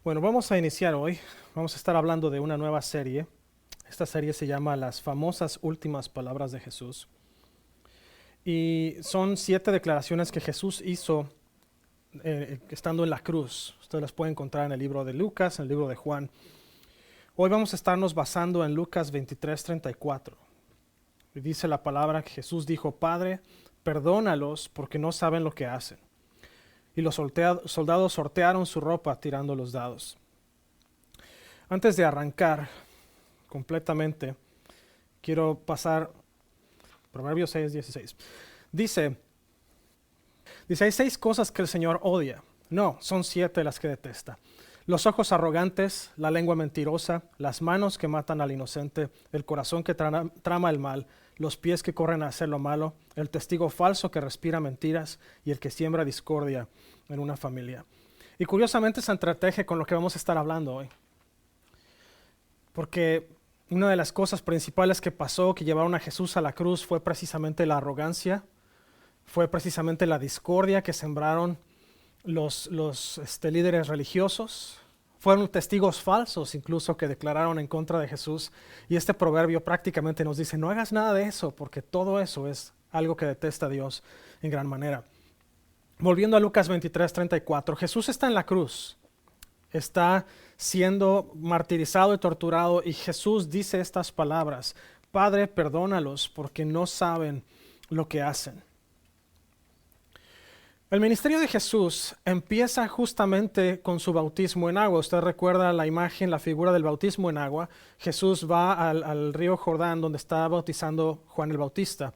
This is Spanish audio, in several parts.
Bueno, vamos a iniciar hoy. Vamos a estar hablando de una nueva serie. Esta serie se llama Las famosas últimas palabras de Jesús. Y son 7 declaraciones que Jesús hizo estando en la cruz. Ustedes las pueden encontrar en el libro de Lucas, en el libro de Juan. Hoy vamos a estarnos basando en Lucas 23:34. Y dice la palabra que Jesús dijo: Padre, perdónalos porque no saben lo que hacen. Y los soldados sortearon su ropa tirando los dados. Antes de arrancar completamente, quiero pasar Proverbios 6:16. Dice, hay 6 cosas que el Señor odia. No, son 7 las que detesta: los ojos arrogantes, la lengua mentirosa, las manos que matan al inocente, el corazón que trama el mal, los pies que corren a hacer lo malo, el testigo falso que respira mentiras y el que siembra discordia en una familia. Y curiosamente se entreteje con lo que vamos a estar hablando hoy. Porque una de las cosas principales que pasó, que llevaron a Jesús a la cruz, fue precisamente la arrogancia, fue precisamente la discordia que sembraron los líderes religiosos. Fueron testigos falsos incluso que declararon en contra de Jesús. Y este proverbio prácticamente nos dice: no hagas nada de eso, porque todo eso es algo que detesta a Dios en gran manera. Volviendo a Lucas 23:34, Jesús está en la cruz. Está siendo martirizado y torturado, y Jesús dice estas palabras: Padre, perdónalos porque no saben lo que hacen. El ministerio de Jesús empieza justamente con su bautismo en agua. Usted recuerda la imagen, la figura del bautismo en agua. Jesús va al río Jordán, donde está bautizando Juan el Bautista.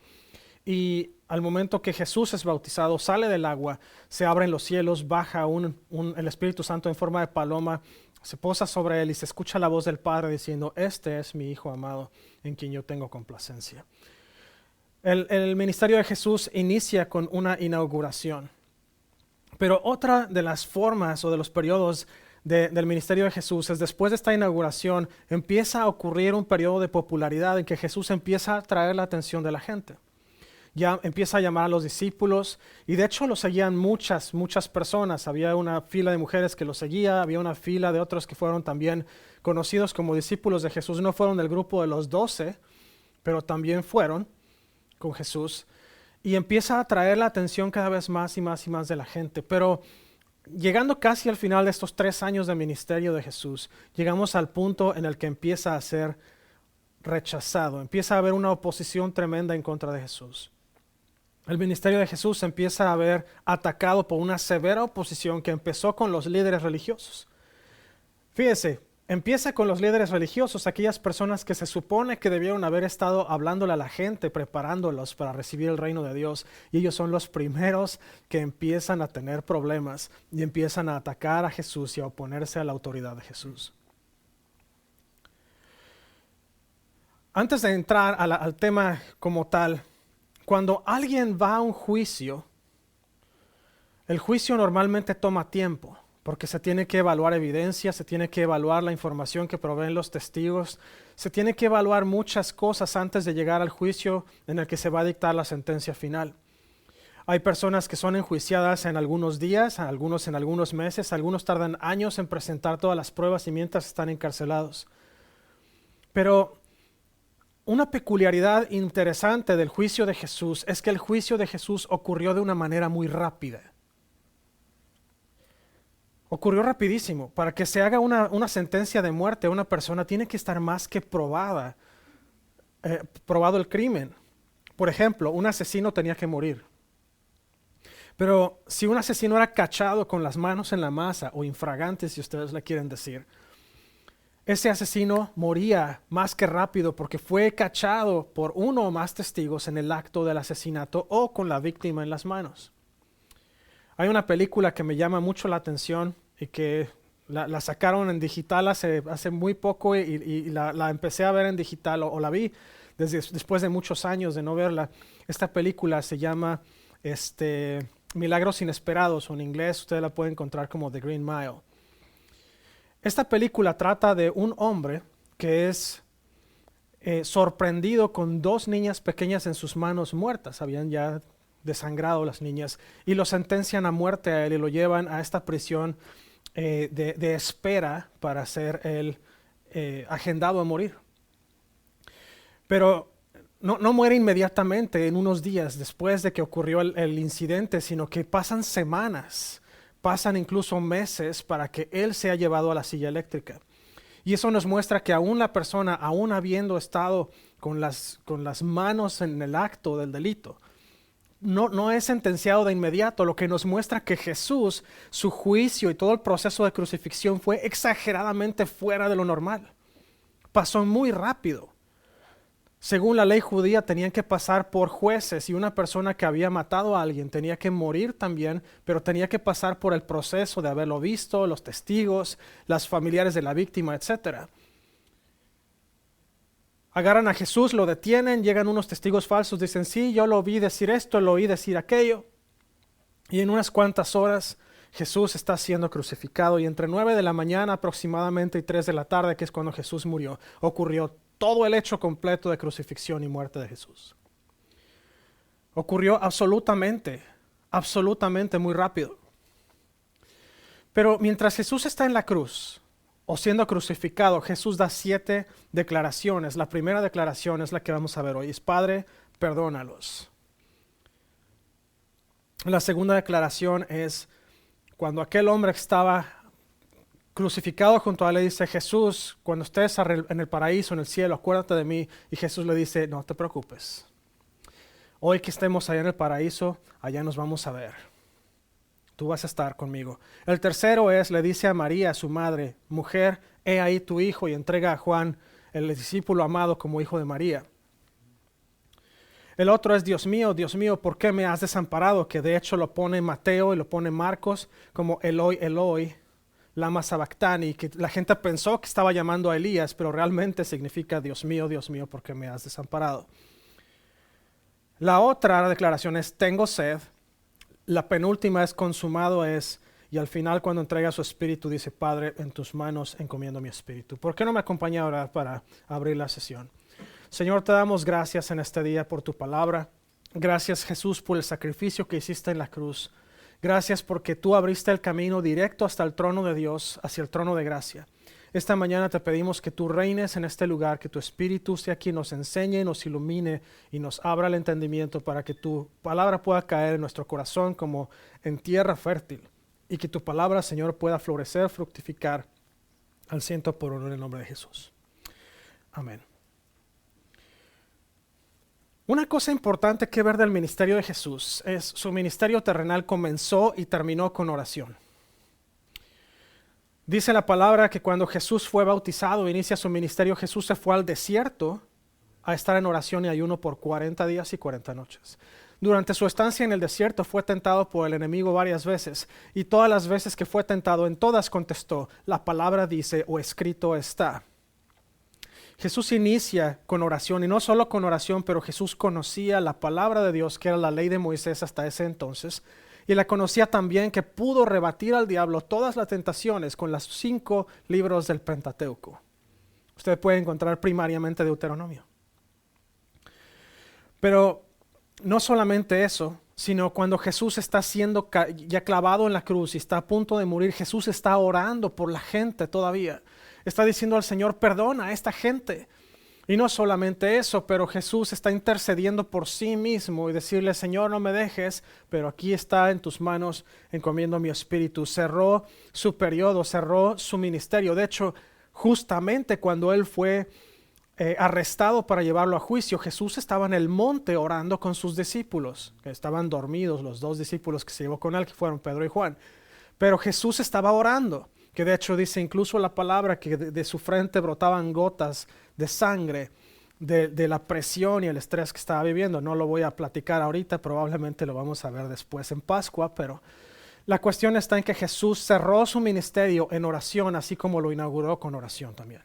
Y al momento que Jesús es bautizado, sale del agua, se abren los cielos, baja el Espíritu Santo en forma de paloma, se posa sobre él y se escucha la voz del Padre diciendo: este es mi Hijo amado, en quien yo tengo complacencia. El ministerio de Jesús inicia con una inauguración. Pero otra de las formas o de los periodos del ministerio de Jesús es, después de esta inauguración, empieza a ocurrir un periodo de popularidad en que Jesús empieza a atraer la atención de la gente. Ya empieza a llamar a los discípulos, y de hecho lo seguían muchas personas. Había una fila de mujeres que lo seguía, había una fila de otros que fueron también conocidos como discípulos de Jesús. No fueron del grupo de los 12, pero también fueron con Jesús. Y empieza a atraer la atención cada vez más y más y más de la gente. Pero llegando casi al final de estos 3 años de ministerio de Jesús, llegamos al punto en el que empieza a ser rechazado. Empieza a haber una oposición tremenda en contra de Jesús. El ministerio de Jesús empieza a ver atacado por una severa oposición que empezó con los líderes religiosos. Fíjese, empieza con los líderes religiosos, aquellas personas que se supone que debieron haber estado hablándole a la gente, preparándolos para recibir el reino de Dios. Y ellos son los primeros que empiezan a tener problemas y empiezan a atacar a Jesús y a oponerse a la autoridad de Jesús. Antes de entrar al tema como tal, cuando alguien va a un juicio, el juicio normalmente toma tiempo, porque se tiene que evaluar evidencia, se tiene que evaluar la información que proveen los testigos, se tiene que evaluar muchas cosas antes de llegar al juicio en el que se va a dictar la sentencia final. Hay personas que son enjuiciadas en algunos días, algunos en algunos meses, algunos tardan años en presentar todas las pruebas y mientras están encarcelados. Pero una peculiaridad interesante del juicio de Jesús es que el juicio de Jesús ocurrió de una manera muy rápida. Ocurrió rapidísimo. Para que se haga una sentencia de muerte a una persona, tiene que estar más que probado el crimen. Por ejemplo, un asesino tenía que morir. Pero si un asesino era cachado con las manos en la masa, o infragante si ustedes le quieren decir, ese asesino moría más que rápido porque fue cachado por uno o más testigos en el acto del asesinato o con la víctima en las manos. Hay una película que me llama mucho la atención y que la sacaron en digital hace muy poco, y la empecé a ver en digital, o la vi después de muchos años de no verla. Esta película se llama Milagros Inesperados, o en inglés usted la puede encontrar como The Green Mile. Esta película trata de un hombre que es sorprendido con 2 niñas pequeñas en sus manos muertas. Habían ya desangrado las niñas, y lo sentencian a muerte a él y lo llevan a esta prisión de espera para ser él agendado a morir. Pero no muere inmediatamente en unos días después de que ocurrió el incidente, sino que pasan semanas, pasan incluso meses para que él sea llevado a la silla eléctrica. Y eso nos muestra que aún la persona, aún habiendo estado con las manos en el acto del delito, no es sentenciado de inmediato, lo que nos muestra que Jesús, su juicio y todo el proceso de crucifixión fue exageradamente fuera de lo normal. Pasó muy rápido. Según la ley judía tenían que pasar por jueces y una persona que había matado a alguien tenía que morir también, pero tenía que pasar por el proceso de haberlo visto, los testigos, las familiares de la víctima, etc. Agarran a Jesús, lo detienen, llegan unos testigos falsos, dicen, sí, yo lo vi decir esto, lo oí decir aquello. Y en unas cuantas horas Jesús está siendo crucificado y entre 9 de la mañana aproximadamente y 3 de la tarde, que es cuando Jesús murió, ocurrió todo el hecho completo de crucifixión y muerte de Jesús. Ocurrió absolutamente muy rápido. Pero mientras Jesús está en la cruz o siendo crucificado, Jesús da 7 declaraciones. La primera declaración es la que vamos a ver hoy. Es: Padre, perdónalos. La segunda declaración es cuando aquel hombre que estaba crucificado junto a él le dice: Jesús, cuando estés en el paraíso, en el cielo, acuérdate de mí. Y Jesús le dice: no te preocupes. Hoy que estemos allá en el paraíso, allá nos vamos a ver. Tú vas a estar conmigo. El tercero es, le dice a María, su madre: mujer, he ahí tu hijo, y entrega a Juan, el discípulo amado, como hijo de María. El otro es: Dios mío, ¿por qué me has desamparado? Que de hecho lo pone Mateo y lo pone Marcos como Eloi, Eloi, lama sabactani, que la gente pensó que estaba llamando a Elías, pero realmente significa: Dios mío, ¿por qué me has desamparado? La otra declaración es: tengo sed. La penúltima es: consumado es. Y al final, cuando entrega su espíritu, dice: Padre, en tus manos encomiendo mi espíritu. ¿Por qué no me acompaña a orar para abrir la sesión? Señor, te damos gracias en este día por tu palabra. Gracias, Jesús, por el sacrificio que hiciste en la cruz. Gracias porque tú abriste el camino directo hasta el trono de Dios, hacia el trono de gracia. Esta mañana te pedimos que tú reines en este lugar, que tu Espíritu sea quien nos enseñe, nos ilumine y nos abra el entendimiento para que tu palabra pueda caer en nuestro corazón como en tierra fértil y que tu palabra, Señor, pueda florecer, fructificar al 100% en el nombre de Jesús. Amén. Una cosa importante que ver del ministerio de Jesús es su ministerio terrenal comenzó y terminó con oración. Dice la palabra que cuando Jesús fue bautizado, inicia su ministerio, Jesús se fue al desierto a estar en oración y ayuno por 40 días y 40 noches. Durante su estancia en el desierto fue tentado por el enemigo varias veces y todas las veces que fue tentado, en todas contestó: la palabra dice, o escrito está. Jesús inicia con oración, y no solo con oración, pero Jesús conocía la palabra de Dios, que era la ley de Moisés hasta ese entonces, y la conocía también que pudo rebatir al diablo todas las tentaciones con los 5 libros del Pentateuco. Usted puede encontrar primariamente Deuteronomio. Pero no solamente eso, sino cuando Jesús está siendo ya clavado en la cruz y está a punto de morir, Jesús está orando por la gente todavía. Está diciendo al Señor: perdona a esta gente. Y no solamente eso, pero Jesús está intercediendo por sí mismo y decirle: Señor, no me dejes, pero aquí está en tus manos, encomiendo mi espíritu. Cerró su periodo, cerró su ministerio. De hecho, justamente cuando él fue arrestado para llevarlo a juicio, Jesús estaba en el monte orando con sus discípulos, que estaban dormidos, los 2 discípulos que se llevó con él, que fueron Pedro y Juan. Pero Jesús estaba orando, que de hecho dice incluso la palabra que de su frente brotaban gotas de sangre de la presión y el estrés que estaba viviendo. No lo voy a platicar ahorita, probablemente lo vamos a ver después en Pascua, pero la cuestión está en que Jesús cerró su ministerio en oración, así como lo inauguró con oración también.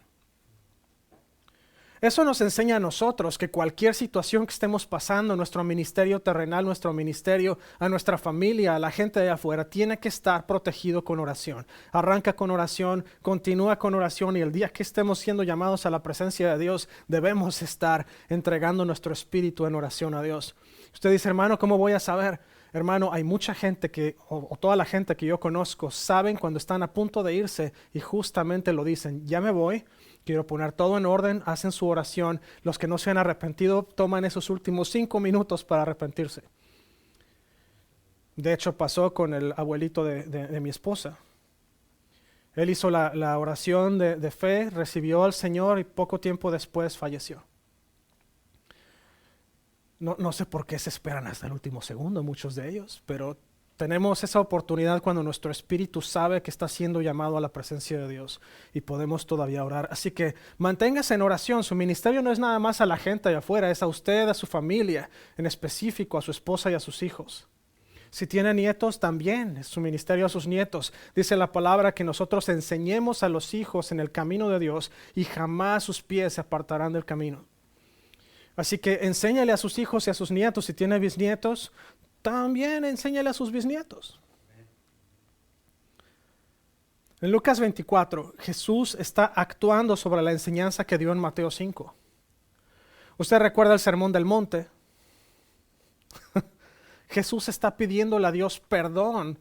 Eso nos enseña a nosotros que cualquier situación que estemos pasando, nuestro ministerio terrenal, nuestro ministerio, a nuestra familia, a la gente de afuera, tiene que estar protegido con oración. Arranca con oración, continúa con oración, y el día que estemos siendo llamados a la presencia de Dios, debemos estar entregando nuestro espíritu en oración a Dios. Usted dice: hermano, ¿cómo voy a saber? Hermano, hay mucha gente o toda la gente que yo conozco, saben cuando están a punto de irse y justamente lo dicen, ya me voy, quiero poner todo en orden, hacen su oración. Los que no se han arrepentido toman esos últimos 5 minutos para arrepentirse. De hecho, pasó con el abuelito de mi esposa. Él hizo la oración de fe, recibió al Señor y poco tiempo después falleció. No sé por qué se esperan hasta el último segundo muchos de ellos, pero tenemos esa oportunidad cuando nuestro espíritu sabe que está siendo llamado a la presencia de Dios y podemos todavía orar. Así que manténgase en oración. Su ministerio no es nada más a la gente allá afuera, es a usted, a su familia, en específico a su esposa y a sus hijos. Si tiene nietos, también es su ministerio a sus nietos. Dice la palabra que nosotros enseñemos a los hijos en el camino de Dios y jamás sus pies se apartarán del camino. Así que enséñale a sus hijos y a sus nietos. Si tiene bisnietos, también enséñale a sus bisnietos. En Lucas 24, Jesús está actuando sobre la enseñanza que dio en Mateo 5. ¿Usted recuerda el Sermón del Monte? Jesús está pidiéndole a Dios perdón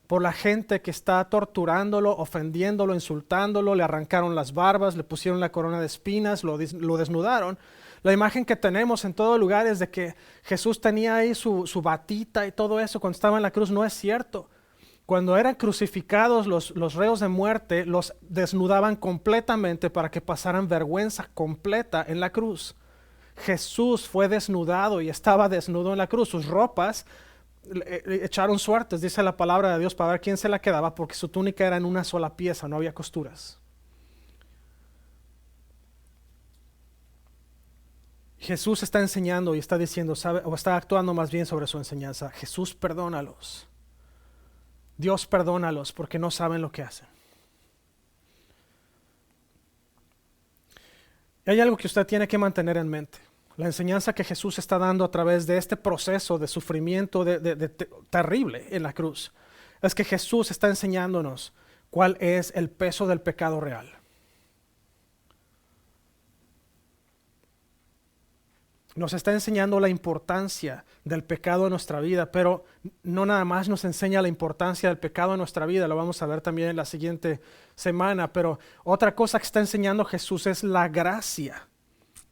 por la gente que está torturándolo, ofendiéndolo, insultándolo, le arrancaron las barbas, le pusieron la corona de espinas, lo desnudaron. La imagen que tenemos en todo lugar es de que Jesús tenía ahí su batita y todo eso cuando estaba en la cruz. No es cierto. Cuando eran crucificados los reos de muerte, los desnudaban completamente para que pasaran vergüenza completa en la cruz. Jesús fue desnudado y estaba desnudo en la cruz. Sus ropas le echaron suertes, dice la palabra de Dios, para ver quién se la quedaba, porque su túnica era en una sola pieza, no había costuras. Jesús está enseñando y está diciendo, o está actuando más bien sobre su enseñanza. Jesús, perdónalos. Dios, perdónalos porque no saben lo que hacen. Y hay algo que usted tiene que mantener en mente. La enseñanza que Jesús está dando a través de este proceso de sufrimiento terrible en la cruz, es que Jesús está enseñándonos cuál es el peso del pecado real. Nos está enseñando la importancia del pecado en nuestra vida, pero no nada más nos enseña la importancia del pecado en nuestra vida, lo vamos a ver también en la siguiente semana, pero otra cosa que está enseñando Jesús es la gracia,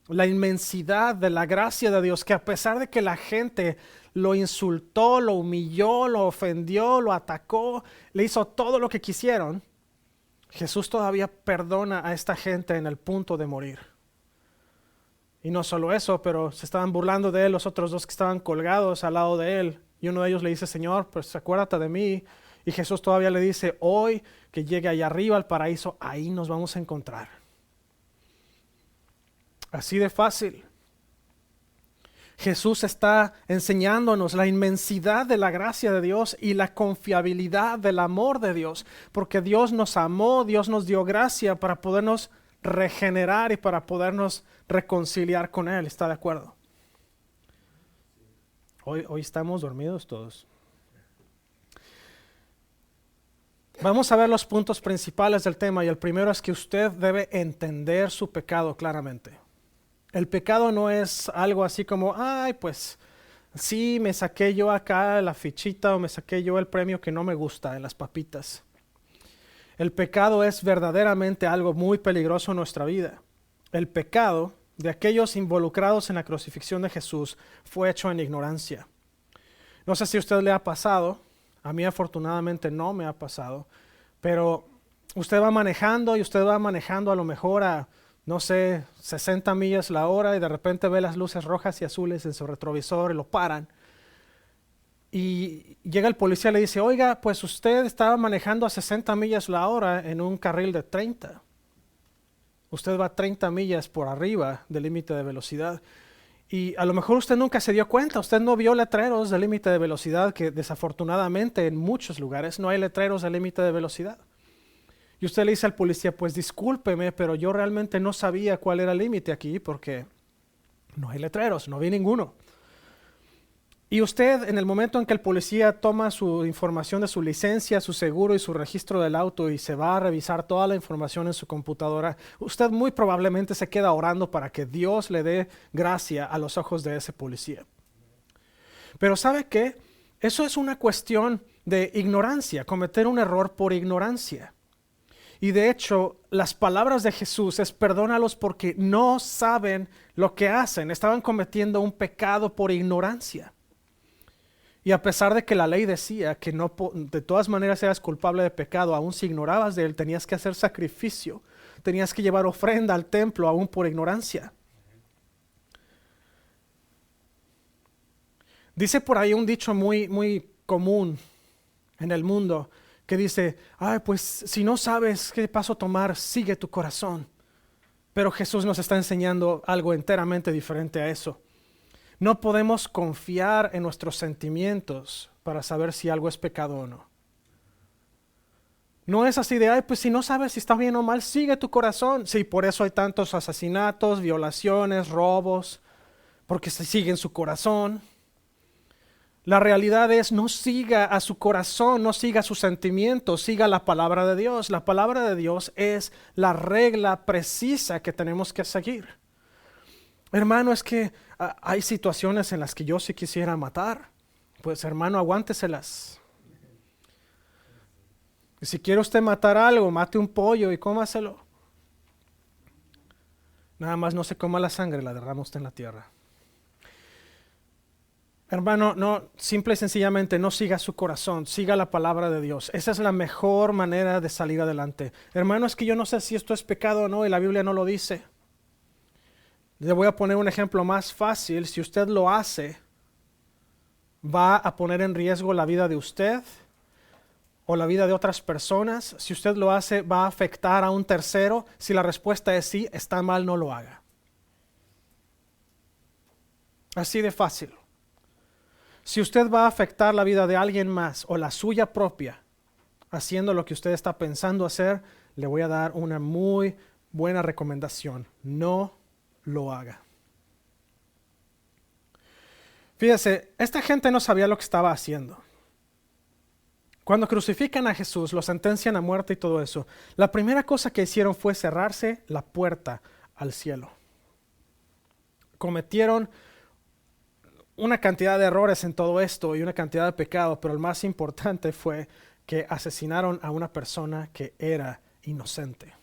la inmensidad de la gracia de Dios, que a pesar de que la gente lo insultó, lo humilló, lo ofendió, lo atacó, le hizo todo lo que quisieron, Jesús todavía perdona a esta gente en el punto de morir. Y no solo eso, pero se estaban burlando de él los otros dos que estaban colgados al lado de él. Y uno de ellos le dice, Señor, pues acuérdate de mí. Y Jesús todavía le dice, hoy que llegue allá arriba al paraíso, ahí nos vamos a encontrar. Así de fácil. Jesús está enseñándonos la inmensidad de la gracia de Dios y la confiabilidad del amor de Dios. Porque Dios nos amó, Dios nos dio gracia para podernos regenerar y para podernos reconciliar con Él. ¿Está de acuerdo? Hoy estamos dormidos todos. Vamos a ver los puntos principales del tema y el primero es que usted debe entender su pecado claramente. El pecado no es algo así como, ay, pues sí, me saqué yo acá la fichita o me saqué yo el premio que no me gusta en las papitas. El pecado es verdaderamente algo muy peligroso en nuestra vida. El pecado de aquellos involucrados en la crucifixión de Jesús fue hecho en ignorancia. No sé si a usted le ha pasado, a mí afortunadamente no me ha pasado, pero usted va manejando y usted va manejando a lo mejor a, no sé, 60 millas la hora y de repente ve las luces rojas y azules en su retrovisor y lo paran. Y llega el policía y le dice, oiga, pues usted estaba manejando a 60 millas la hora en un carril de 30. Usted va 30 millas por arriba del límite de velocidad. Y a lo mejor usted nunca se dio cuenta, usted no vio letreros de límite de velocidad, que desafortunadamente en muchos lugares no hay letreros de límite de velocidad. Y usted le dice al policía, pues discúlpeme, pero yo realmente no sabía cuál era el límite aquí porque no hay letreros, no vi ninguno. Y usted, en el momento en que el policía toma su información de su licencia, su seguro y su registro del auto y se va a revisar toda la información en su computadora, usted muy probablemente se queda orando para que Dios le dé gracia a los ojos de ese policía. Pero ¿sabe qué? Eso es una cuestión de ignorancia, cometer un error por ignorancia. Y de hecho, las palabras de Jesús es perdónalos porque no saben lo que hacen. Estaban cometiendo un pecado por ignorancia. Y a pesar de que la ley decía que no, de todas maneras eras culpable de pecado, aún si ignorabas de él, tenías que hacer sacrificio, tenías que llevar ofrenda al templo aún por ignorancia. Dice por ahí un dicho muy común en el mundo que dice, ay, pues si no sabes qué paso tomar, sigue tu corazón. Pero Jesús nos está enseñando algo enteramente diferente a eso. No podemos confiar en nuestros sentimientos para saber si algo es pecado o no. No es así de, ay, pues si no sabes si está bien o mal, sigue tu corazón. Sí, por eso hay tantos asesinatos, violaciones, robos, porque se sigue en su corazón. La realidad es, no siga a su corazón, no siga sus sentimientos, siga la palabra de Dios. La palabra de Dios es la regla precisa que tenemos que seguir. Hermano, es que hay situaciones en las que yo sí quisiera matar. Pues hermano, aguánteselas. Y si quiere usted matar algo, mate un pollo y cómaselo. Nada más no se coma la sangre, la derrama usted en la tierra. Hermano, no, simple y sencillamente no siga su corazón, siga la palabra de Dios. Esa es la mejor manera de salir adelante. Hermano, es que yo no sé si esto es pecado o no y la Biblia no lo dice. Le voy a poner un ejemplo más fácil. Si usted lo hace, ¿va a poner en riesgo la vida de usted o la vida de otras personas? Si usted lo hace, ¿va a afectar a un tercero? Si la respuesta es sí, está mal, no lo haga. Así de fácil. Si usted va a afectar la vida de alguien más o la suya propia, haciendo lo que usted está pensando hacer, le voy a dar una muy buena recomendación. No lo haga. Fíjese, esta gente no sabía lo que estaba haciendo. Cuando crucifican a Jesús, lo sentencian a muerte y todo eso, la primera cosa que hicieron fue cerrarse la puerta al cielo. Cometieron una cantidad de errores en todo esto y una cantidad de pecados, pero el más importante fue que asesinaron a una persona que era inocente.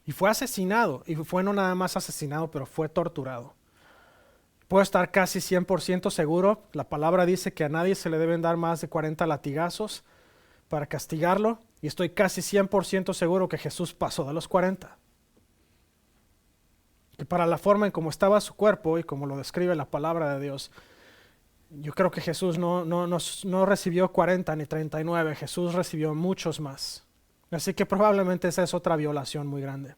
Y fue asesinado, y fue no nada más asesinado, pero fue torturado. Puedo estar casi 100% seguro, la palabra dice que a nadie se le deben dar más de 40 latigazos para castigarlo, y estoy casi 100% seguro que Jesús pasó de los 40. Que para la forma en cómo estaba su cuerpo y como lo describe la palabra de Dios, yo creo que Jesús no recibió 40 ni 39, Jesús recibió muchos más. Así que probablemente esa es otra violación muy grande.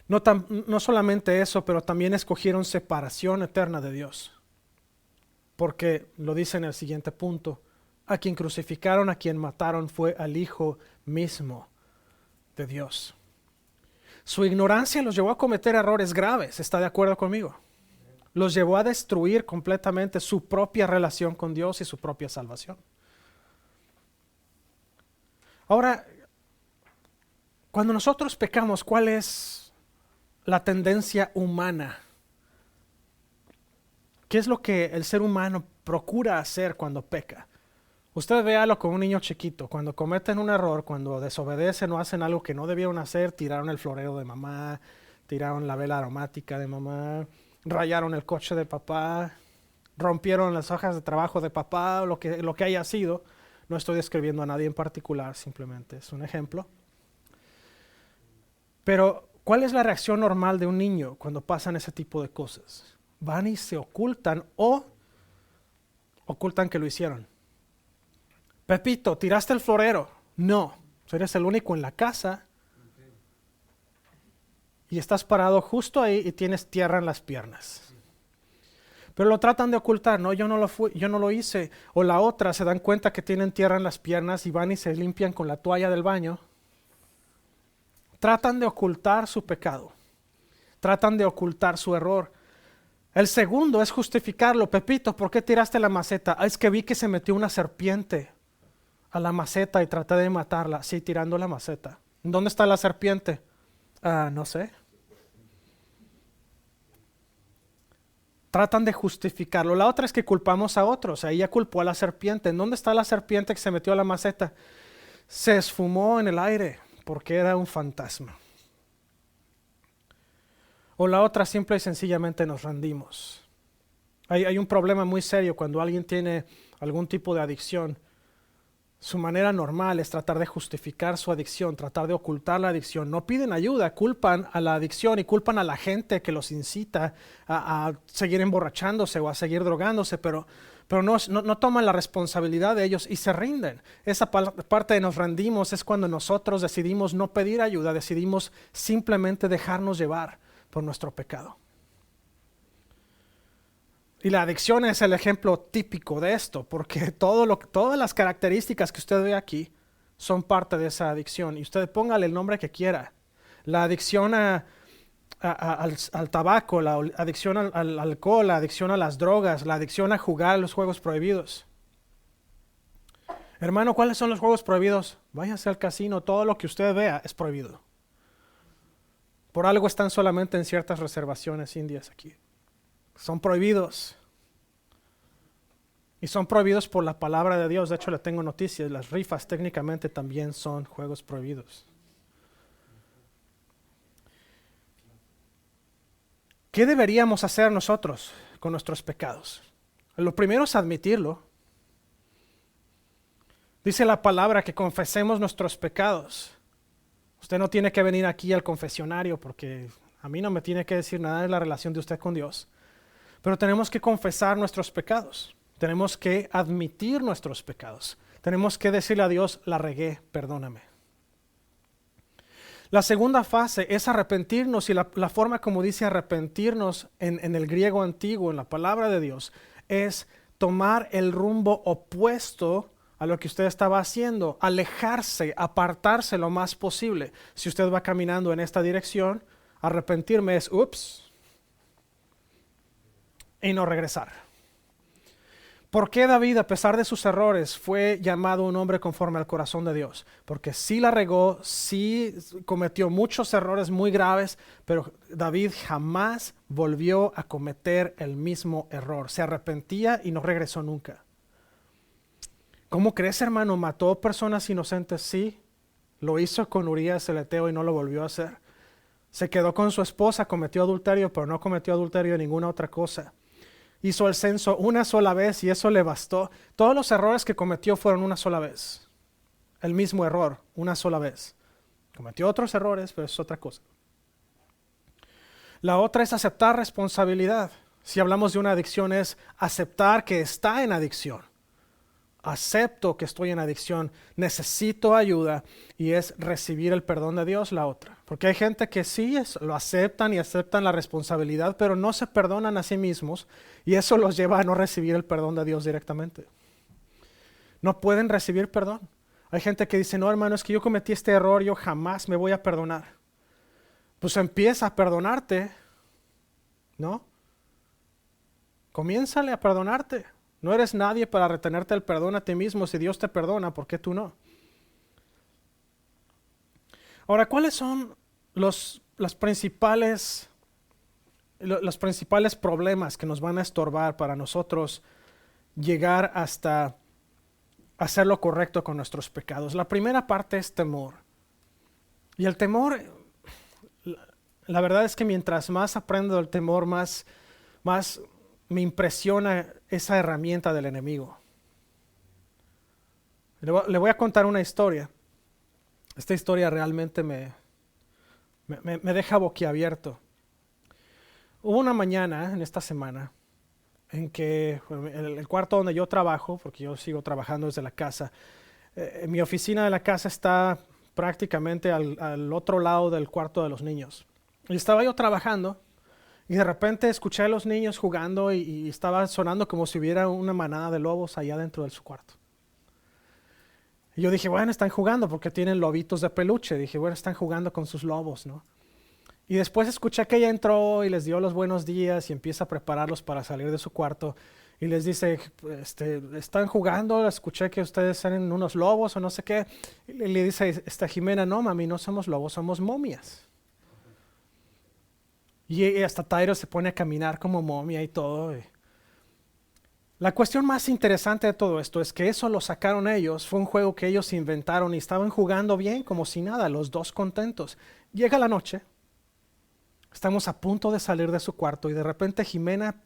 No solamente eso, pero también escogieron separación eterna de Dios. Porque lo dice en el siguiente punto, a quien crucificaron, a quien mataron fue al Hijo mismo de Dios. Su ignorancia los llevó a cometer errores graves, ¿está de acuerdo conmigo? Los llevó a destruir completamente su propia relación con Dios y su propia salvación. Ahora, cuando nosotros pecamos, ¿cuál es la tendencia humana? ¿Qué es lo que el ser humano procura hacer cuando peca? Usted véalo con un niño chiquito, cuando cometen un error, cuando desobedecen o hacen algo que no debieron hacer, tiraron el florero de mamá, tiraron la vela aromática de mamá, rayaron el coche de papá, rompieron las hojas de trabajo de papá, lo que haya sido. No estoy describiendo a nadie en particular, simplemente es un ejemplo. Pero, ¿cuál es la reacción normal de un niño cuando pasan ese tipo de cosas? Van y se ocultan o ocultan que lo hicieron. Pepito, ¿tiraste el florero? No, eres el único en la casa y estás parado justo ahí y tienes tierra en las piernas. Pero lo tratan de ocultar, no, yo no lo hice. O la otra, se dan cuenta que tienen tierra en las piernas y van y se limpian con la toalla del baño. Tratan de ocultar su pecado. Tratan de ocultar su error. El segundo es justificarlo. Pepito, ¿por qué tiraste la maceta? Es que vi que se metió una serpiente a la maceta y traté de matarla. Sí, tirando la maceta. ¿Dónde está la serpiente? No sé. Tratan de justificarlo. La otra es que culpamos a otros. Ella culpó a la serpiente. ¿En dónde está la serpiente que se metió a la maceta? Se esfumó en el aire porque era un fantasma. O la otra, simple y sencillamente nos rendimos. Hay un problema muy serio cuando alguien tiene algún tipo de adicción. Su manera normal es tratar de justificar su adicción, tratar de ocultar la adicción. No piden ayuda, culpan a la adicción y culpan a la gente que los incita a seguir emborrachándose o a seguir drogándose, pero no toman la responsabilidad de ellos y se rinden. Esa parte de nos rendimos es cuando nosotros decidimos no pedir ayuda, decidimos simplemente dejarnos llevar por nuestro pecado. Y la adicción es el ejemplo típico de esto, porque todas las características que usted ve aquí son parte de esa adicción. Y usted póngale el nombre que quiera. La adicción al tabaco, la adicción al alcohol, la adicción a las drogas, la adicción a jugar los juegos prohibidos. Hermano, ¿cuáles son los juegos prohibidos? Váyase al casino, todo lo que usted vea es prohibido. Por algo están solamente en ciertas reservaciones indias aquí. Son prohibidos. Y son prohibidos por la palabra de Dios. De hecho, le tengo noticias. Las rifas técnicamente también son juegos prohibidos. ¿Qué deberíamos hacer nosotros con nuestros pecados? Lo primero es admitirlo. Dice la palabra que confesemos nuestros pecados. Usted no tiene que venir aquí al confesionario porque a mí no me tiene que decir nada de la relación de usted con Dios. Pero tenemos que confesar nuestros pecados. Tenemos que admitir nuestros pecados. Tenemos que decirle a Dios, la regué, perdóname. La segunda fase es arrepentirnos y la forma como dice arrepentirnos en el griego antiguo, en la palabra de Dios, es tomar el rumbo opuesto a lo que usted estaba haciendo, alejarse, apartarse lo más posible. Si usted va caminando en esta dirección, arrepentirme es ups y no regresar. ¿Por qué David, a pesar de sus errores, fue llamado un hombre conforme al corazón de Dios? Porque sí la regó, sí cometió muchos errores muy graves, pero David jamás volvió a cometer el mismo error. Se arrepentía y no regresó nunca. ¿Cómo crees, hermano? ¿Mató personas inocentes? Sí. Lo hizo con Urías el Eteo y no lo volvió a hacer. Se quedó con su esposa, cometió adulterio, pero no cometió adulterio de ninguna otra cosa. Hizo el censo una sola vez y eso le bastó. Todos los errores que cometió fueron una sola vez. El mismo error, una sola vez. Cometió otros errores, pero es otra cosa. La otra es aceptar responsabilidad. Si hablamos de una adicción es aceptar que está en adicción. Acepto que estoy en adicción, necesito ayuda y es recibir el perdón de Dios la otra. Porque hay gente que sí lo aceptan y aceptan la responsabilidad, pero no se perdonan a sí mismos y eso los lleva a no recibir el perdón de Dios directamente. No pueden recibir perdón. Hay gente que dice, no hermano, es que yo cometí este error, yo jamás me voy a perdonar. Pues empieza a perdonarte, ¿no? Comiénzale a perdonarte. No eres nadie para retenerte el perdón a ti mismo. Si Dios te perdona, ¿por qué tú no? Ahora, ¿cuáles son los principales problemas que nos van a estorbar para nosotros llegar hasta hacer lo correcto con nuestros pecados? La primera parte es temor. Y el temor, la verdad es que mientras más aprendo del temor, más me impresiona esa herramienta del enemigo. Le voy a contar una historia. Esta historia realmente me deja boquiabierto. Hubo una mañana en esta semana en que en el cuarto donde yo trabajo, porque yo sigo trabajando desde la casa, mi oficina de la casa está prácticamente al otro lado del cuarto de los niños. Y estaba yo trabajando y de repente escuché a los niños jugando y estaba sonando como si hubiera una manada de lobos allá dentro de su cuarto. Y yo dije, bueno, están jugando porque tienen lobitos de peluche. Dije, bueno, están jugando con sus lobos, ¿no? Y después escuché que ella entró y les dio los buenos días y empieza a prepararlos para salir de su cuarto. Y les dice, están jugando, escuché que ustedes tienen unos lobos o no sé qué. Y le dice Jimena, no mami, no somos lobos, somos momias. Y hasta Tyro se pone a caminar como momia y todo. La cuestión más interesante de todo esto es que eso lo sacaron ellos, fue un juego que ellos inventaron y estaban jugando bien como si nada, los dos contentos. Llega la noche, estamos a punto de salir de su cuarto y de repente Jimena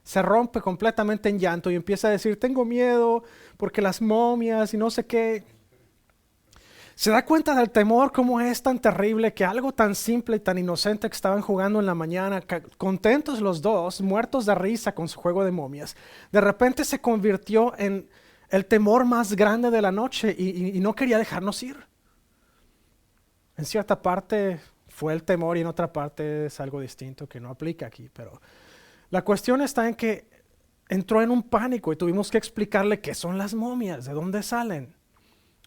se rompe completamente en llanto y empieza a decir, tengo miedo porque las momias y no sé qué. Se da cuenta del temor, cómo es tan terrible que algo tan simple y tan inocente que estaban jugando en la mañana, contentos los dos, muertos de risa con su juego de momias, de repente se convirtió en el temor más grande de la noche y no quería dejarnos ir. En cierta parte fue el temor y en otra parte es algo distinto que no aplica aquí, pero la cuestión está en que entró en un pánico y tuvimos que explicarle qué son las momias, de dónde salen.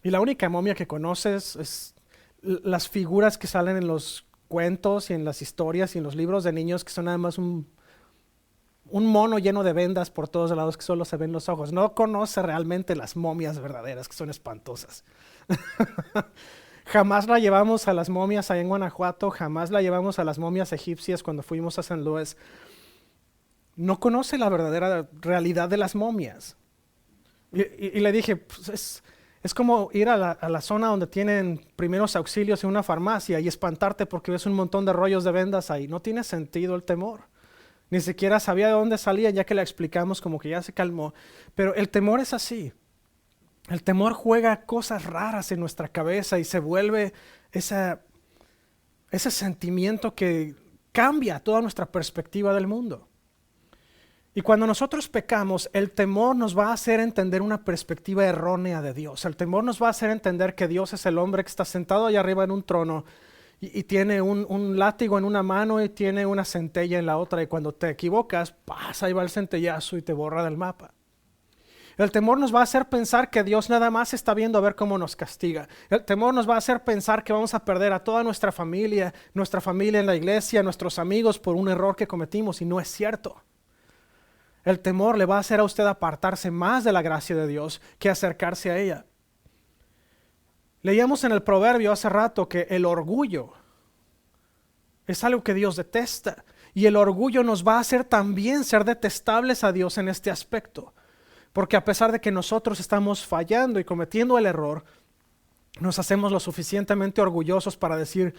Y la única momia que conoces es las figuras que salen en los cuentos y en las historias y en los libros de niños, que son nada más un mono lleno de vendas por todos lados que solo se ven los ojos. No conoce realmente las momias verdaderas, que son espantosas. Jamás la llevamos a las momias allá en Guanajuato, jamás la llevamos a las momias egipcias cuando fuimos a San Luis. No conoce la verdadera realidad de las momias. Y le dije, pues es como ir a la zona donde tienen primeros auxilios en una farmacia y espantarte porque ves un montón de rollos de vendas ahí. No tiene sentido el temor. Ni siquiera sabía de dónde salía, ya que le explicamos, como que ya se calmó. Pero el temor es así. El temor juega cosas raras en nuestra cabeza y se vuelve ese sentimiento que cambia toda nuestra perspectiva del mundo. Y cuando nosotros pecamos, el temor nos va a hacer entender una perspectiva errónea de Dios. El temor nos va a hacer entender que Dios es el hombre que está sentado allá arriba en un trono y tiene un látigo en una mano y tiene una centella en la otra. Y cuando te equivocas, ahí va el centellazo y te borra del mapa. El temor nos va a hacer pensar que Dios nada más está viendo a ver cómo nos castiga. El temor nos va a hacer pensar que vamos a perder a toda nuestra familia en la iglesia, nuestros amigos por un error que cometimos, y no es cierto. El temor le va a hacer a usted apartarse más de la gracia de Dios que acercarse a ella. Leíamos en el proverbio hace rato que el orgullo es algo que Dios detesta, y el orgullo nos va a hacer también ser detestables a Dios en este aspecto. Porque a pesar de que nosotros estamos fallando y cometiendo el error, nos hacemos lo suficientemente orgullosos para decir,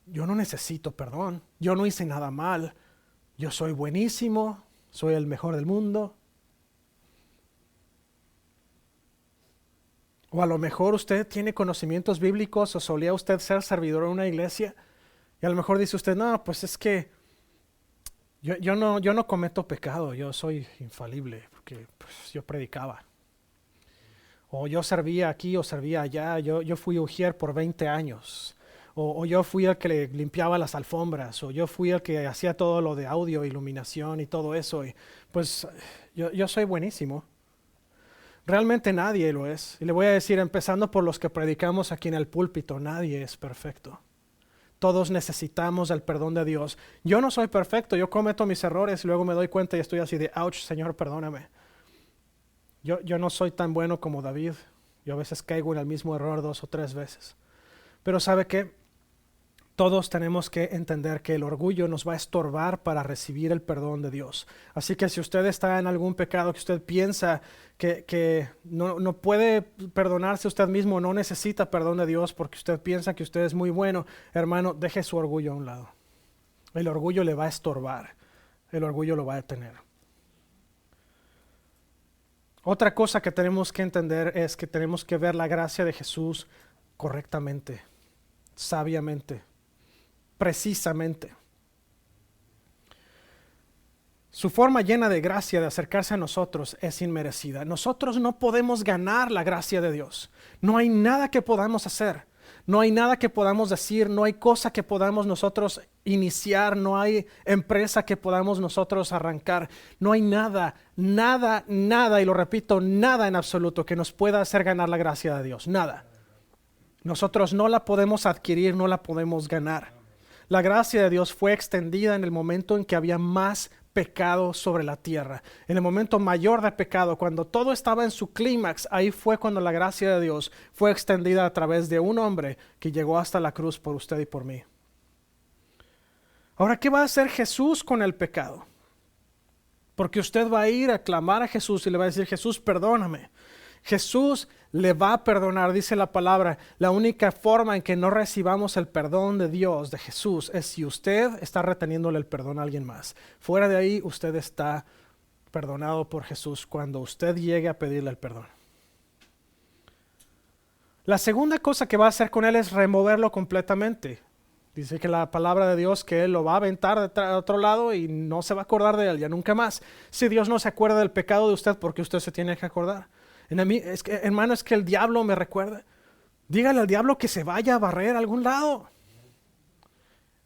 yo no necesito perdón, yo no hice nada mal, yo soy buenísimo, soy el mejor del mundo. O a lo mejor usted tiene conocimientos bíblicos o solía usted ser servidor en una iglesia y a lo mejor dice usted, no, pues es que yo no cometo pecado, yo soy infalible porque pues, yo predicaba. O yo servía aquí o servía allá, yo fui ujier por 20 años. O yo fui el que le limpiaba las alfombras, o yo fui el que hacía todo lo de audio, iluminación y todo eso. Y pues yo soy buenísimo. Realmente nadie lo es. Y le voy a decir, empezando por los que predicamos aquí en el púlpito, nadie es perfecto. Todos necesitamos el perdón de Dios. Yo no soy perfecto, yo cometo mis errores y luego me doy cuenta y estoy así de, ouch, Señor, perdóname. Yo no soy tan bueno como David. Yo a veces caigo en el mismo error 2 o 3 veces. Pero ¿sabe qué? Todos tenemos que entender que el orgullo nos va a estorbar para recibir el perdón de Dios. Así que si usted está en algún pecado que usted piensa que no puede perdonarse usted mismo, no necesita perdón de Dios porque usted piensa que usted es muy bueno, hermano, deje su orgullo a un lado. El orgullo le va a estorbar. El orgullo lo va a detener. Otra cosa que tenemos que entender es que tenemos que ver la gracia de Jesús correctamente, sabiamente, precisamente. Su forma llena de gracia de acercarse a nosotros es inmerecida. Nosotros no podemos ganar la gracia de Dios. No hay nada que podamos hacer. No hay nada que podamos decir. No hay cosa que podamos nosotros iniciar. No hay empresa que podamos nosotros arrancar. No hay nada, y lo repito, nada en absoluto que nos pueda hacer ganar la gracia de Dios. Nada. Nosotros no la podemos adquirir, no la podemos ganar. La gracia de Dios fue extendida en el momento en que había más pecado sobre la tierra. En el momento mayor de pecado, cuando todo estaba en su clímax, ahí fue cuando la gracia de Dios fue extendida a través de un hombre que llegó hasta la cruz por usted y por mí. Ahora, ¿qué va a hacer Jesús con el pecado? Porque usted va a ir a clamar a Jesús y le va a decir, Jesús, perdóname. Jesús le va a perdonar, dice la palabra. La única forma en que no recibamos el perdón de Dios, de Jesús, es si usted está reteniéndole el perdón a alguien más. Fuera de ahí, usted está perdonado por Jesús cuando usted llegue a pedirle el perdón. La segunda cosa que va a hacer con él es removerlo completamente. Dice que la palabra de Dios que él lo va a aventar de otro lado y no se va a acordar de él ya nunca más. Si Dios no se acuerda del pecado de usted, ¿por qué usted se tiene que acordar? Hermano, es que el diablo me recuerda. Dígale al diablo que se vaya a barrer a algún lado.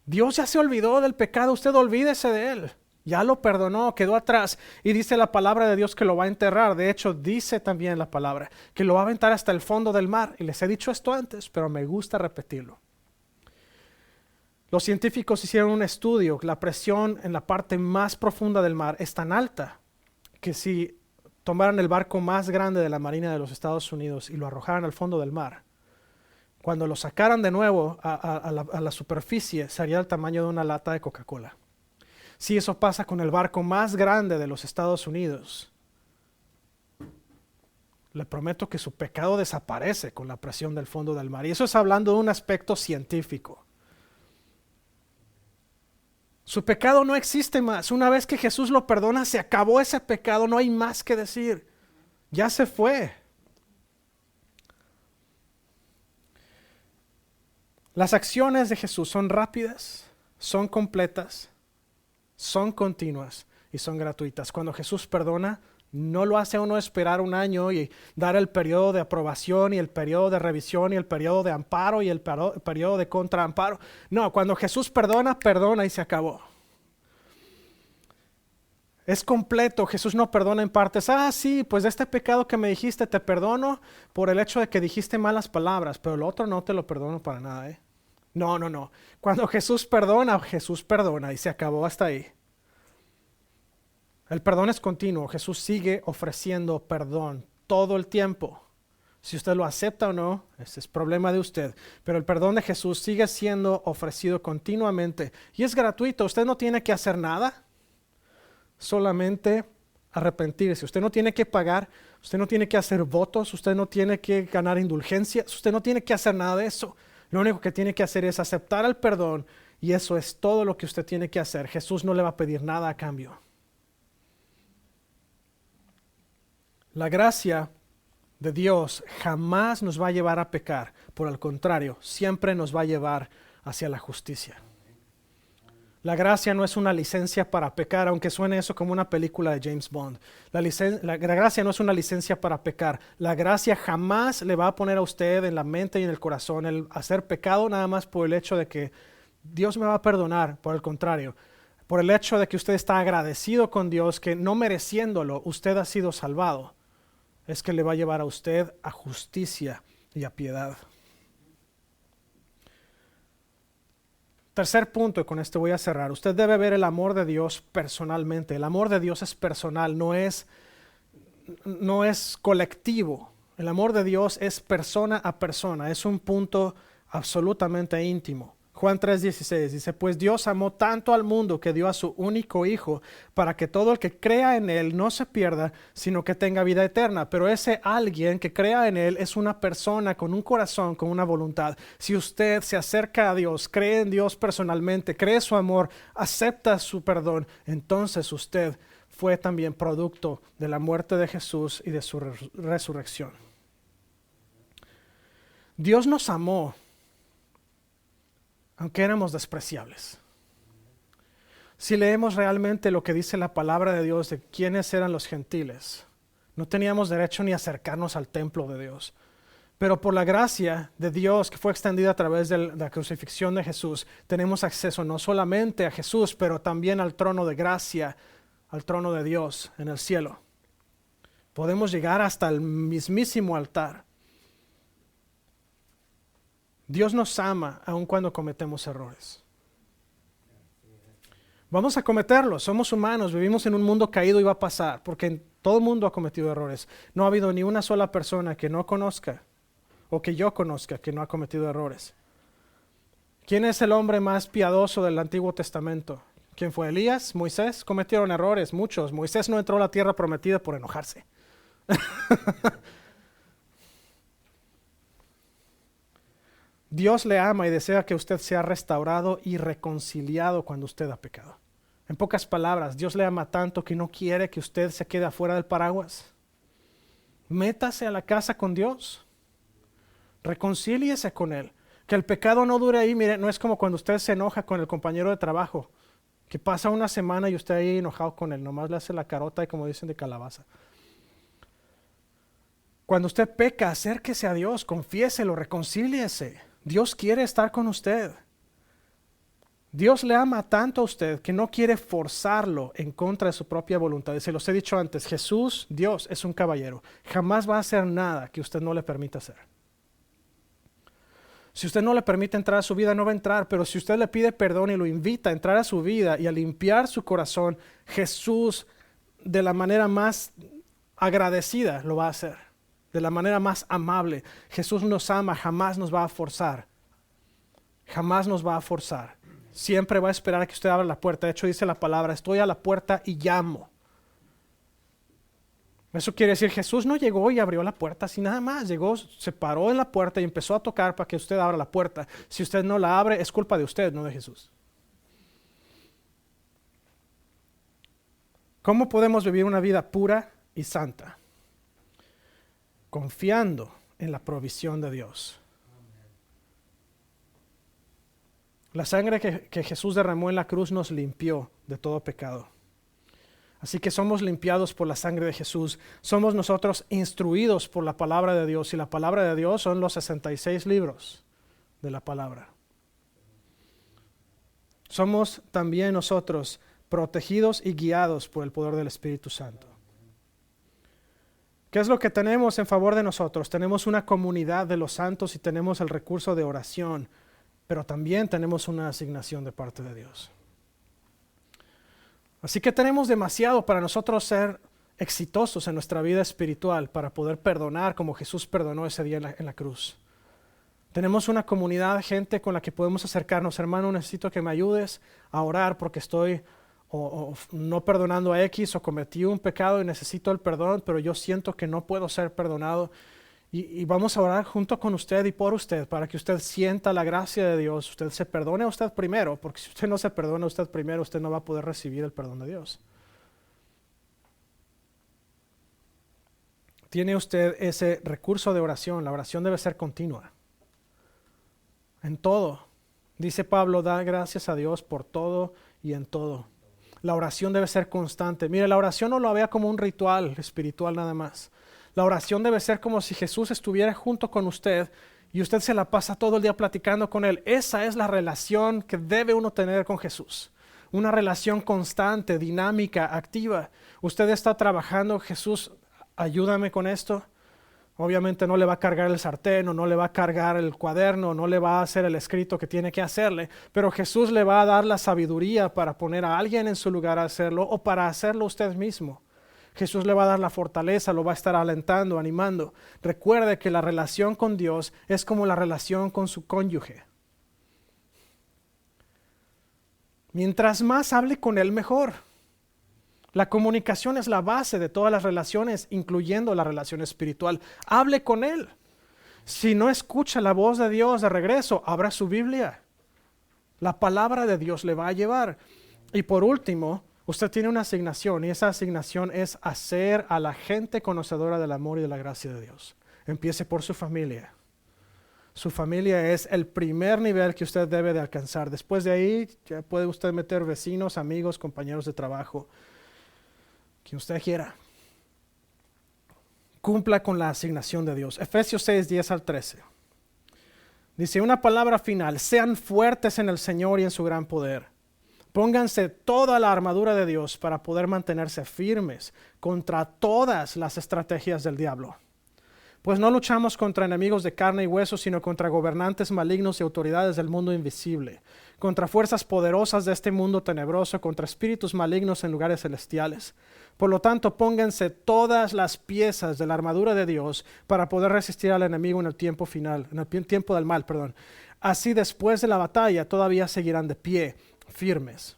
Dios ya se olvidó del pecado, usted olvídese de él. Ya lo perdonó, quedó atrás. Y dice la palabra de Dios que lo va a enterrar. De hecho, dice también la palabra que lo va a aventar hasta el fondo del mar. Y les he dicho esto antes, pero me gusta repetirlo. Los científicos hicieron un estudio. La presión en la parte más profunda del mar es tan alta que si tomaran el barco más grande de la Marina de los Estados Unidos y lo arrojaran al fondo del mar, cuando lo sacaran de nuevo a la superficie, sería el tamaño de una lata de Coca-Cola. Si eso pasa con el barco más grande de los Estados Unidos, le prometo que su pecado desaparece con la presión del fondo del mar. Y eso es hablando de un aspecto científico. Su pecado no existe más. Una vez que Jesús lo perdona, se acabó ese pecado, no hay más que decir. Ya se fue. Las acciones de Jesús son rápidas, son completas, son continuas y son gratuitas. Cuando Jesús perdona, no lo hace a uno esperar un año y dar el periodo de aprobación y el periodo de revisión y el periodo de amparo y el periodo de contraamparo. No, cuando Jesús perdona, perdona y se acabó. Es completo. Jesús no perdona en partes. Sí, pues este pecado que me dijiste te perdono por el hecho de que dijiste malas palabras, pero el otro no te lo perdono para nada. No. Cuando Jesús perdona y se acabó hasta ahí. El perdón es continuo. Jesús sigue ofreciendo perdón todo el tiempo. Si usted lo acepta o no, ese es problema de usted. Pero el perdón de Jesús sigue siendo ofrecido continuamente y es gratuito. Usted no tiene que hacer nada, solamente arrepentirse. Usted no tiene que pagar, usted no tiene que hacer votos, usted no tiene que ganar indulgencias, usted no tiene que hacer nada de eso. Lo único que tiene que hacer es aceptar el perdón y eso es todo lo que usted tiene que hacer. Jesús no le va a pedir nada a cambio. La gracia de Dios jamás nos va a llevar a pecar. Por el contrario, siempre nos va a llevar hacia la justicia. La gracia no es una licencia para pecar, aunque suene eso como una película de James Bond. La gracia no es una licencia para pecar. La gracia jamás le va a poner a usted en la mente y en el corazón el hacer pecado nada más por el hecho de que Dios me va a perdonar. Por el contrario, por el hecho de que usted está agradecido con Dios, que no mereciéndolo, usted ha sido salvado. Es que le va a llevar a usted a justicia y a piedad. Tercer punto, y con este voy a cerrar. Usted debe ver el amor de Dios personalmente. El amor de Dios es personal, no es colectivo. El amor de Dios es persona a persona, es un punto absolutamente íntimo. Juan 3:16 dice, pues Dios amó tanto al mundo que dio a su único Hijo para que todo el que crea en Él no se pierda, sino que tenga vida eterna. Pero ese alguien que crea en Él es una persona con un corazón, con una voluntad. Si usted se acerca a Dios, cree en Dios personalmente, cree su amor, acepta su perdón, entonces usted fue también producto de la muerte de Jesús y de su resurrección. Dios nos amó aunque éramos despreciables. Si leemos realmente lo que dice la palabra de Dios de quiénes eran los gentiles, no teníamos derecho ni a acercarnos al templo de Dios. Pero por la gracia de Dios que fue extendida a través de la crucifixión de Jesús, tenemos acceso no solamente a Jesús, pero también al trono de gracia, al trono de Dios en el cielo. Podemos llegar hasta el mismísimo altar. Dios nos ama aun cuando cometemos errores. Vamos a cometerlos, somos humanos, vivimos en un mundo caído y va a pasar, porque todo el mundo ha cometido errores. No ha habido ni una sola persona que no conozca o que yo conozca que no ha cometido errores. ¿Quién es el hombre más piadoso del Antiguo Testamento? ¿Quién fue? Elías, Moisés. Cometieron errores, muchos. Moisés no entró a la tierra prometida por enojarse. Dios le ama y desea que usted sea restaurado y reconciliado cuando usted ha pecado. En pocas palabras, Dios le ama tanto que no quiere que usted se quede afuera del paraguas. Métase a la casa con Dios. Reconcíliese con Él. Que el pecado no dure ahí. Mire, no es como cuando usted se enoja con el compañero de trabajo, que pasa una semana y usted ahí enojado con él, nomás le hace la carota y como dicen de calabaza. Cuando usted peca, acérquese a Dios, confiéselo, reconcíliese. Dios quiere estar con usted. Dios le ama tanto a usted que no quiere forzarlo en contra de su propia voluntad. Y se los he dicho antes, Jesús, Dios, es un caballero. Jamás va a hacer nada que usted no le permita hacer. Si usted no le permite entrar a su vida, no va a entrar. Pero si usted le pide perdón y lo invita a entrar a su vida y a limpiar su corazón, Jesús, de la manera más agradecida, lo va a hacer. De la manera más amable. Jesús nos ama, jamás nos va a forzar. Jamás nos va a forzar. Siempre va a esperar a que usted abra la puerta. De hecho, dice la palabra, estoy a la puerta y llamo. Eso quiere decir, Jesús no llegó y abrió la puerta así nada más. Llegó, se paró en la puerta y empezó a tocar para que usted abra la puerta. Si usted no la abre, es culpa de usted, no de Jesús. ¿Cómo podemos vivir una vida pura y santa? Confiando en la provisión de Dios. La sangre que Jesús derramó en la cruz nos limpió de todo pecado. Así que somos limpiados por la sangre de Jesús. Somos nosotros instruidos por la palabra de Dios. Y la palabra de Dios son los 66 libros de la palabra. Somos también nosotros protegidos y guiados por el poder del Espíritu Santo. ¿Qué es lo que tenemos en favor de nosotros? Tenemos una comunidad de los santos y tenemos el recurso de oración, pero también tenemos una asignación de parte de Dios. Así que tenemos demasiado para nosotros ser exitosos en nuestra vida espiritual, para poder perdonar como Jesús perdonó ese día en la cruz. Tenemos una comunidad, gente con la que podemos acercarnos. Hermano, necesito que me ayudes a orar porque estoy o no perdonando a X o cometí un pecado y necesito el perdón, pero yo siento que no puedo ser perdonado. Y vamos a orar junto con usted y por usted para que usted sienta la gracia de Dios. Usted se perdone a usted primero, porque si usted no se perdona a usted primero, usted no va a poder recibir el perdón de Dios. Tiene usted ese recurso de oración. La oración debe ser continua. En todo. Dice Pablo, da gracias a Dios por todo y en todo. La oración debe ser constante. Mire, la oración no lo vea como un ritual espiritual nada más. La oración debe ser como si Jesús estuviera junto con usted y usted se la pasa todo el día platicando con Él. Esa es la relación que debe uno tener con Jesús. Una relación constante, dinámica, activa. Usted está trabajando, Jesús, ayúdame con esto. Obviamente no le va a cargar el sartén, o no le va a cargar el cuaderno, no le va a hacer el escrito que tiene que hacerle, pero Jesús le va a dar la sabiduría para poner a alguien en su lugar a hacerlo o para hacerlo usted mismo. Jesús le va a dar la fortaleza, lo va a estar alentando, animando. Recuerde que la relación con Dios es como la relación con su cónyuge. Mientras más hable con Él, mejor. La comunicación es la base de todas las relaciones, incluyendo la relación espiritual. Hable con Él. Si no escucha la voz de Dios de regreso, abra su Biblia. La palabra de Dios le va a llevar. Y por último, usted tiene una asignación y esa asignación es hacer a la gente conocedora del amor y de la gracia de Dios. Empiece por su familia. Su familia es el primer nivel que usted debe de alcanzar. Después de ahí, ya puede usted meter vecinos, amigos, compañeros de trabajo, quien usted quiera. Cumpla con la asignación de Dios. Efesios 6, 10 al 13. Dice una palabra final: sean fuertes en el Señor y en su gran poder. Pónganse toda la armadura de Dios para poder mantenerse firmes contra todas las estrategias del diablo. Pues no luchamos contra enemigos de carne y hueso, sino contra gobernantes malignos y autoridades del mundo invisible, contra fuerzas poderosas de este mundo tenebroso, contra espíritus malignos en lugares celestiales. Por lo tanto, pónganse todas las piezas de la armadura de Dios para poder resistir al enemigo en el tiempo final, en el tiempo del mal, perdón. Así después de la batalla todavía seguirán de pie, firmes.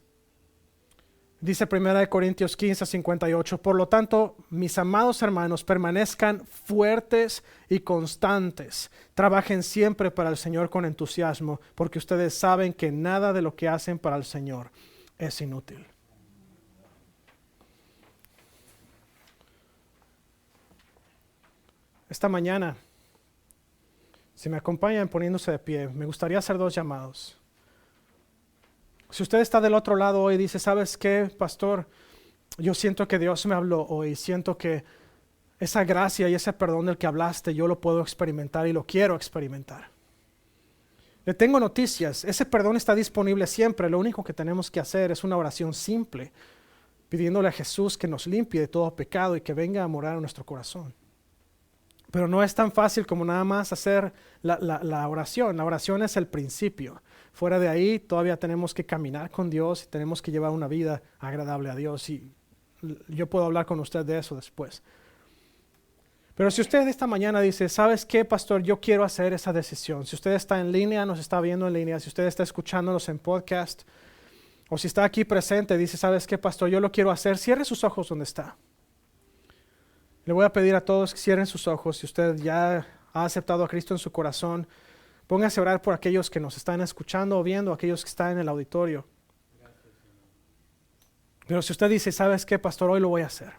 Dice 1 Corintios 15:58, por lo tanto, mis amados hermanos, permanezcan fuertes y constantes. Trabajen siempre para el Señor con entusiasmo, porque ustedes saben que nada de lo que hacen para el Señor es inútil. Esta mañana, si me acompañan poniéndose de pie, me gustaría hacer 2 llamados. Si usted está del otro lado hoy y dice, ¿sabes qué, pastor? Yo siento que Dios me habló hoy, siento que esa gracia y ese perdón del que hablaste, yo lo puedo experimentar y lo quiero experimentar. Le tengo noticias, ese perdón está disponible siempre, lo único que tenemos que hacer es una oración simple, pidiéndole a Jesús que nos limpie de todo pecado y que venga a morar en nuestro corazón. Pero no es tan fácil como nada más hacer la oración. La oración es el principio. Fuera de ahí todavía tenemos que caminar con Dios y tenemos que llevar una vida agradable a Dios. Y yo puedo hablar con usted de eso después. Pero si usted esta mañana dice, ¿sabes qué, pastor? Yo quiero hacer esa decisión. Si usted está en línea, nos está viendo en línea, si usted está escuchándonos en podcast, o si está aquí presente, dice, ¿sabes qué, pastor? Yo lo quiero hacer. Cierre sus ojos donde está. Le voy a pedir a todos que cierren sus ojos. Si usted ya ha aceptado a Cristo en su corazón, póngase a orar por aquellos que nos están escuchando o viendo, aquellos que están en el auditorio. Pero si usted dice, ¿sabes qué, pastor? Hoy lo voy a hacer.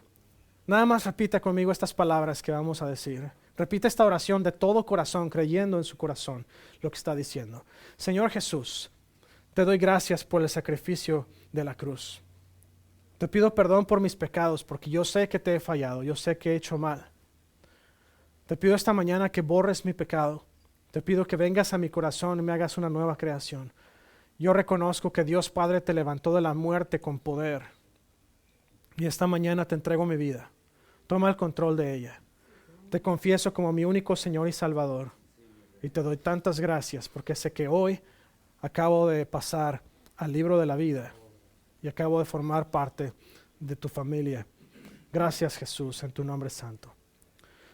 Nada más repita conmigo estas palabras que vamos a decir. Repita esta oración de todo corazón, creyendo en su corazón lo que está diciendo. Señor Jesús, te doy gracias por el sacrificio de la cruz. Te pido perdón por mis pecados, porque yo sé que te he fallado, yo sé que he hecho mal. Te pido esta mañana que borres mi pecado. Te pido que vengas a mi corazón y me hagas una nueva creación. Yo reconozco que Dios Padre te levantó de la muerte con poder. Y esta mañana te entrego mi vida. Toma el control de ella. Te confieso como mi único Señor y Salvador. Y te doy tantas gracias porque sé que hoy acabo de pasar al libro de la vida. Y acabo de formar parte de tu familia. Gracias, Jesús, en tu nombre santo.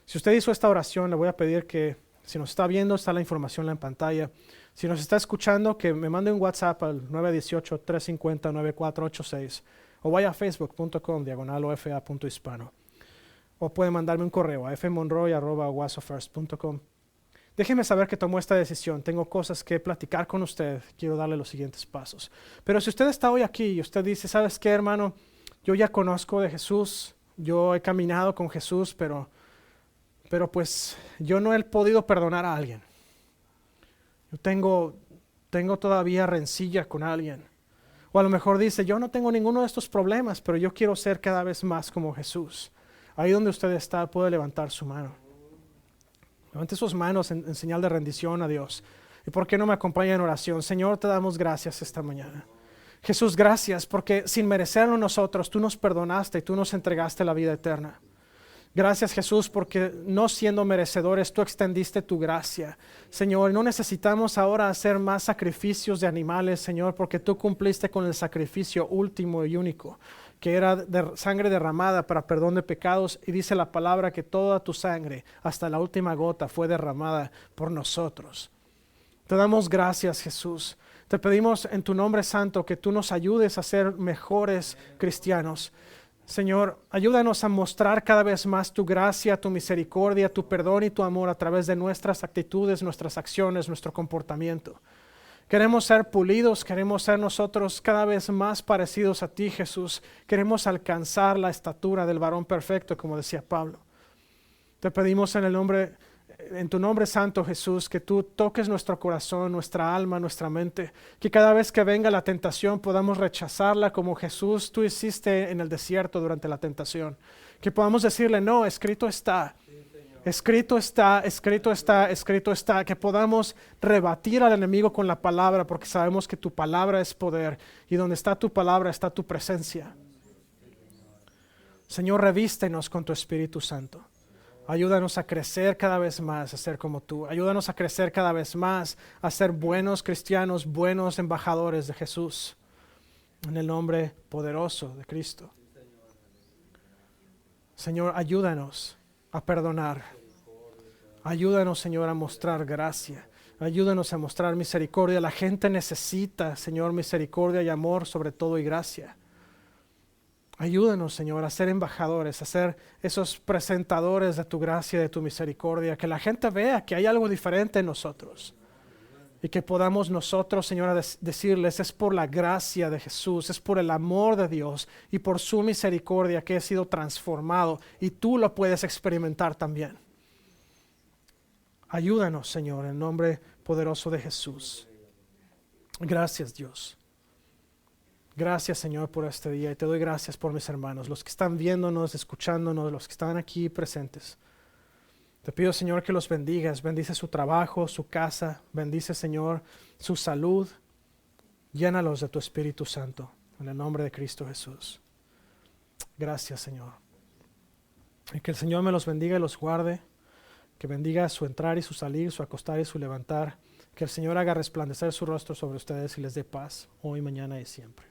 Si usted hizo esta oración, le voy a pedir que, si nos está viendo, está la información en pantalla. Si nos está escuchando, que me mande un WhatsApp al 918-350-9486 o vaya a facebook.com/ofa.hispano. O puede mandarme un correo a fmonroy@wasofirst.com. Déjeme saber que tomó esta decisión. Tengo cosas que platicar con usted. Quiero darle los siguientes pasos. Pero si usted está hoy aquí y usted dice, ¿sabes qué, hermano? Yo ya conozco de Jesús. Yo he caminado con Jesús, pero pues yo no he podido perdonar a alguien. Yo tengo todavía rencilla con alguien. O a lo mejor dice, yo no tengo ninguno de estos problemas, pero yo quiero ser cada vez más como Jesús. Ahí donde usted está, puede levantar su mano. Levante sus manos en señal de rendición a Dios. ¿Y por qué no me acompaña en oración? Señor, te damos gracias esta mañana. Jesús, gracias porque sin merecerlo nosotros, tú nos perdonaste y tú nos entregaste la vida eterna. Gracias, Jesús, porque no siendo merecedores, tú extendiste tu gracia. Señor, no necesitamos ahora hacer más sacrificios de animales, Señor, porque tú cumpliste con el sacrificio último y único, que era de sangre derramada para perdón de pecados, y dice la palabra que toda tu sangre, hasta la última gota, fue derramada por nosotros. Te damos gracias, Jesús. Te pedimos en tu nombre santo que tú nos ayudes a ser mejores cristianos. Señor, ayúdanos a mostrar cada vez más tu gracia, tu misericordia, tu perdón y tu amor a través de nuestras actitudes, nuestras acciones, nuestro comportamiento. Queremos ser pulidos, queremos ser nosotros cada vez más parecidos a ti, Jesús. Queremos alcanzar la estatura del varón perfecto, como decía Pablo. Te pedimos en tu nombre santo, Jesús, que tú toques nuestro corazón, nuestra alma, nuestra mente, que cada vez que venga la tentación podamos rechazarla como Jesús tú hiciste en el desierto durante la tentación. Que podamos decirle, no, escrito está. Escrito está, escrito está, escrito está, que podamos rebatir al enemigo con la palabra, porque sabemos que tu palabra es poder, y donde está tu palabra está tu presencia. Señor, revístenos con tu Espíritu Santo. Ayúdanos a crecer cada vez más, a ser como tú. Ayúdanos a crecer cada vez más, a ser buenos cristianos, buenos embajadores de Jesús. En el nombre poderoso de Cristo. Señor, ayúdanos a perdonar. Ayúdanos, Señor, a mostrar gracia. Ayúdanos a mostrar misericordia. La gente necesita, Señor, misericordia y amor, sobre todo, y gracia. Ayúdanos, Señor, a ser embajadores, a ser esos presentadores de tu gracia y de tu misericordia. Que la gente vea que hay algo diferente en nosotros. Y que podamos nosotros, Señor, decirles, es por la gracia de Jesús, es por el amor de Dios y por su misericordia que he sido transformado. Y tú lo puedes experimentar también. Ayúdanos, Señor, en el nombre poderoso de Jesús. Gracias, Dios. Gracias, Señor, por este día. Y te doy gracias por mis hermanos, los que están viéndonos, escuchándonos, los que están aquí presentes. Te pido, Señor, que los bendigas. Bendice su trabajo, su casa. Bendice, Señor, su salud. Llénalos de tu Espíritu Santo. En el nombre de Cristo Jesús. Gracias, Señor. Y que el Señor me los bendiga y los guarde. Que bendiga su entrar y su salir, su acostar y su levantar. Que el Señor haga resplandecer su rostro sobre ustedes y les dé paz, hoy, mañana y siempre.